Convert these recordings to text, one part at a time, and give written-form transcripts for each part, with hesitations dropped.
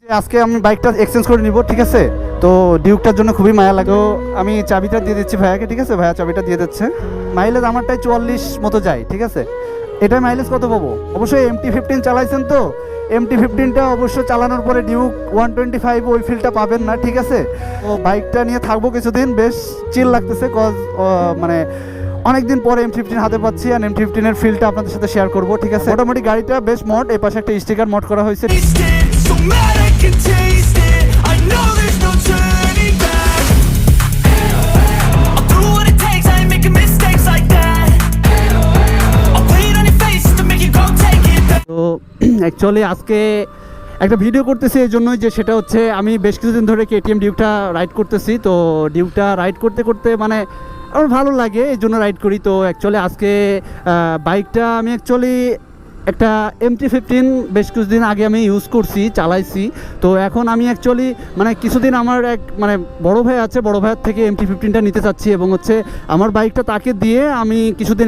আজকে আমি বাইকটা এক্সচেঞ্জ করে নিব, ঠিক আছে। তো ডিউকটার জন্য খুবই মায়া লাগে। আমি চাবিটা দিয়ে দিচ্ছি ভাইয়াকে, ঠিক আছে। ভাইয়া চাবিটা দিয়ে দিচ্ছে। মাইলেজ আমারটাই 44 মতো যায়, ঠিক আছে। এটা মাইলেজ কত পাবো? অবশ্যই MT-15 চালাইছেন, তো MT-15টা অবশ্য চালানোর পরে ডিউক 125 ওই ফিলটা পাবেন না, ঠিক আছে। তো বাইকটা নিয়ে থাকবো কিছুদিন, বেশ চিল লাগতেছে, কজ মানে অনেকদিন পরে M15 হাতে পাচ্ছি, আর M15 এর ফিলটা আপনাদের সাথে শেয়ার করবো, ঠিক আছে। মোটামুটি গাড়িটা বেশ মড, এই পাশে একটা স্টিকার মড করা হয়েছে। So mad I can taste it. I know there's no turning back. I'll do what it takes. I ain't making mistakes like that. I'll play it on your face to make you go take it back. তো actually আজকে একটা video করতেছি এই জন্যই, যে সেটা হচ্ছে আমি বেশ কিছুদিন ধরে KTM ডিউকটা রাইড করতেছি। তো ডিউকটা রাইড করতে করতে মানে আমার ভালো লাগে, এই জন্য রাইড করি। তো অ্যাকচুয়ালি আজকে বাইকটা আমি অ্যাকচুয়ালি একটা MT-15 বেশ কিছুদিন আগে আমি ইউজ করছি, চালাইছি। তো এখন আমি অ্যাকচুয়ালি মানে কিছুদিন আমার এক মানে বড় ভাই আছে, বড় ভাইয়ের থেকে MT-15টা নিতে চাচ্ছি, এবং হচ্ছে আমার বাইকটা তাকে দিয়ে আমি কিছুদিন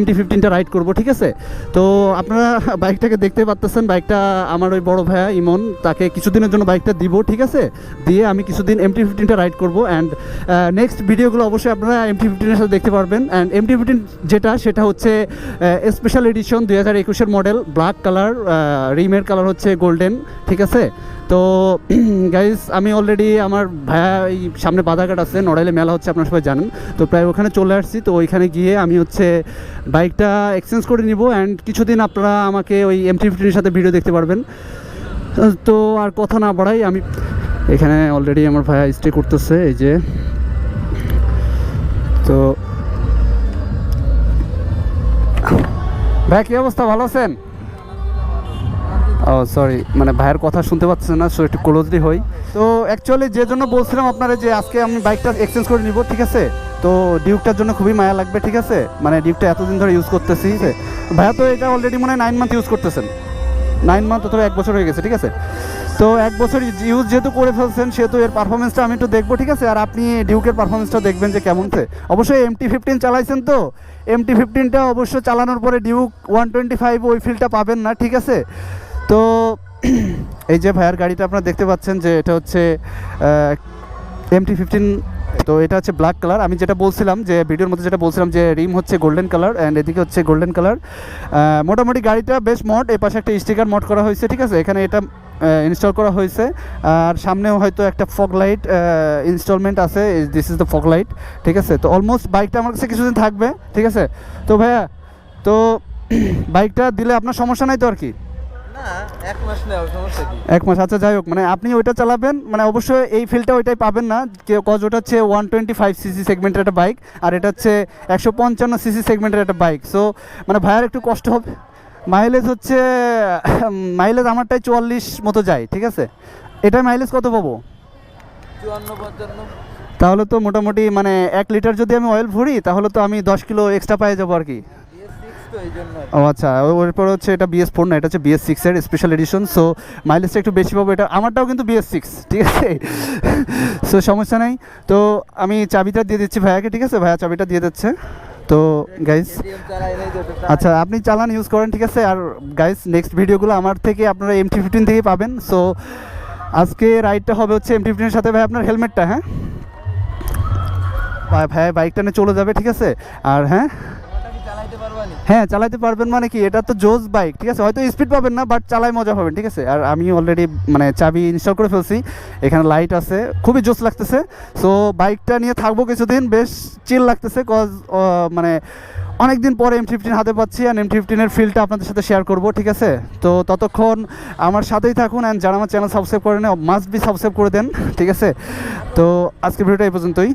MT-15টা রাইড করব, ঠিক আছে। তো আপনারা বাইকটাকে দেখতে পাচ্ছেন, বাইকটা আমার ওই বড় ভাইয়া ইমন, তাকে কিছুদিনের জন্য বাইকটা দিব, ঠিক আছে। দিয়ে আমি কিছুদিন MT-15টা রাইড করব, অ্যান্ড নেক্সট ভিডিওগুলো অবশ্যই আপনারা MT-15 এর সাথে দেখতে পারবেন। অ্যান্ড MT-15 যেটা সেটা হচ্ছে special edition 2021 model, black colour, রিমের কালার হচ্ছে গোল্ডেন, ঠিক আছে। তো গাইস আমি অলরেডি আমার ভাইয়া এই সামনে বাধাঘাট আছে, নড়াইলে মেলা হচ্ছে, আপনারা সবাই জানেন। তো প্রায় ওখানে চলে আসছি। তো ওইখানে গিয়ে আমি হচ্ছে বাইকটা এক্সচেঞ্জ করে নিব, অ্যান্ড কিছুদিন আপনারা আমাকে ওই MT-15 এর সাথে ভিডিও দেখতে পারবেন। তো আর কথা না বাড়াই, আমি এখানে অলরেডি আমার ভাইয়া স্টে করতেছে, এই যে। তো ভাই কি অবস্থা, ভালো আছেন? ও সরি, মানে ভাইয়ের কথা শুনতে পাচ্ছেন না, সো একটু ক্লোজলি হই। তো অ্যাকচুয়ালি যে জন্য বলছিলাম আপনারা যে আজকে আমি বাইকটা এক্সচেঞ্জ করে নিব, ঠিক আছে। তো ডিউকটার জন্য খুবই মায়া লাগবে, ঠিক আছে। মানে ডিউকটা এতদিন ধরে ইউজ করতেছি, ভাইয়া তো এটা অলরেডি মনে হয় 9 মান্থ ইউজ করতেছেন, 9 মান্থ অথবা 1 বছর হয়ে গেছে, ঠিক আছে। তো 1 বছর ইউজ যেহেতু করে ফেলছেন, সেহেতু এর পারফরমেন্সটা আমি একটু দেখবো, ঠিক আছে। আর আপনি ডিউকের পারফরমেন্সটা দেখবেন যে কেমন। অবশ্যই MT-15 চালাইছেন, তো MT-15টা অবশ্য চালানোর পরে ডিউক 125 ওই ফিলটা পাবেন না, ঠিক আছে। তো এই যে ভাইয়ার গাড়িটা আপনারা দেখতে পাচ্ছেন, যে এটা হচ্ছে MT-15। তো এটা হচ্ছে ব্ল্যাক কালার। আমি যেটা বলছিলাম, যে ভিডিওর মধ্যে যেটা বলছিলাম, যে রিম হচ্ছে গোল্ডেন কালার, অ্যান্ড এদিকে হচ্ছে গোল্ডেন কালার। মোটামুটি গাড়িটা বেশ মড, এই পাশে একটা স্টিকার মড করা হয়েছে, ঠিক আছে। এখানে এটা ইনস্টল করা হয়েছে, আর সামনেও হয়তো একটা ফগ লাইট ইনস্টলমেন্ট আছে, this is the fog light, ঠিক আছে। তো অলমোস্ট বাইকটা আমার কাছে কিছুদিন থাকবে, ঠিক আছে। তো ভাইয়া, তো বাইকটা দিলে আপনার সমস্যা নাই তো আর কি? না, 1 মাস নেও, সমস্যা কি? 1 মাস, আচ্ছা যাই হোক, মানে আপনি ওইটা চালাবেন, মানে অবশ্যই এই ফিলটা ওইটাই পাবেন না, কজ ওটা হচ্ছে 125cc সেগমেন্টের একটা বাইক, আর এটা হচ্ছে 155cc সেগমেন্টের একটা বাইক। সো মানে ভাইয়ার একটু কষ্ট হবে। মাইলেজ হচ্ছে মাইলেজ আমারটাই 44 মতো যায়, ঠিক আছে। এটা মাইলেজ কত পাবো? 54-55। তাহলে তো মোটামুটি মানে 1 লিটার যদি আমি অয়েল ভরি, তাহলে তো আমি 10 কিলো এক্সট্রা পেয়ে যাবো আর কি। তো এই জন্য ও আচ্ছা, ওরপর হচ্ছে এটা BS4 না, এটা হচ্ছে BS6 এর স্পেশাল এডিশন। সো মাইলেজটা একটু বেশি পাবো। এটা আমারটাও কিন্তু BS6, ঠিক আছে। সো সমস্যা নেই। তো আমি চাবিটা দিয়ে দিচ্ছি ভাইয়াকে, ঠিক আছে। ভাইয়া চাবিটা দিয়ে দিচ্ছে। তো গাইস, KTM চালাই নাই, যত আচ্ছা আপনি চালান, ইউজ করেন, ঠিক আছে। আর গাইস নেক্সট ভিডিওগুলো আমার থেকে আপনারা MT-15 থেকেই পাবেন। সো আজকে রাইডটা হবে হচ্ছে MT-15 এর সাথে। ভাই আপনার হেলমেটটা, হ্যাঁ ভাই, বাইকটা নিয়ে চলে যাবে, ঠিক আছে। আর হ্যাঁ চালাইতে পারবানি? হ্যাঁ চালাতে পারবেন, মানে কি এটা তো জোস বাইক, ঠিক আছে। হয়তো স্পিড পাবেন না, বাট চালায় মজা পাবেন, ঠিক আছে। আর আমি অলরেডি মানে চাবি ইনস্টল করে ফেলছি, এখানে লাইট আছে, খুবই জোস লাগতেছে। সো বাইকটা নিয়ে থাকবো কিছুদিন, বেশ চিল লাগতেছে, কজ মানে অনেকদিন পরে M15 হাতে পাচ্ছি, আর M15 এর ফিলটা আপনাদের সাথে শেয়ার করব, ঠিক আছে। তো ততক্ষণ আমার সাথেই থাকুন, অ্যান্ড যারা আমার চ্যানেল সাবস্ক্রাইব করেন মাস্ট বি সাবস্ক্রাইব করে দেন, ঠিক আছে। তো আজকের ভিডিওটা এই পর্যন্তই।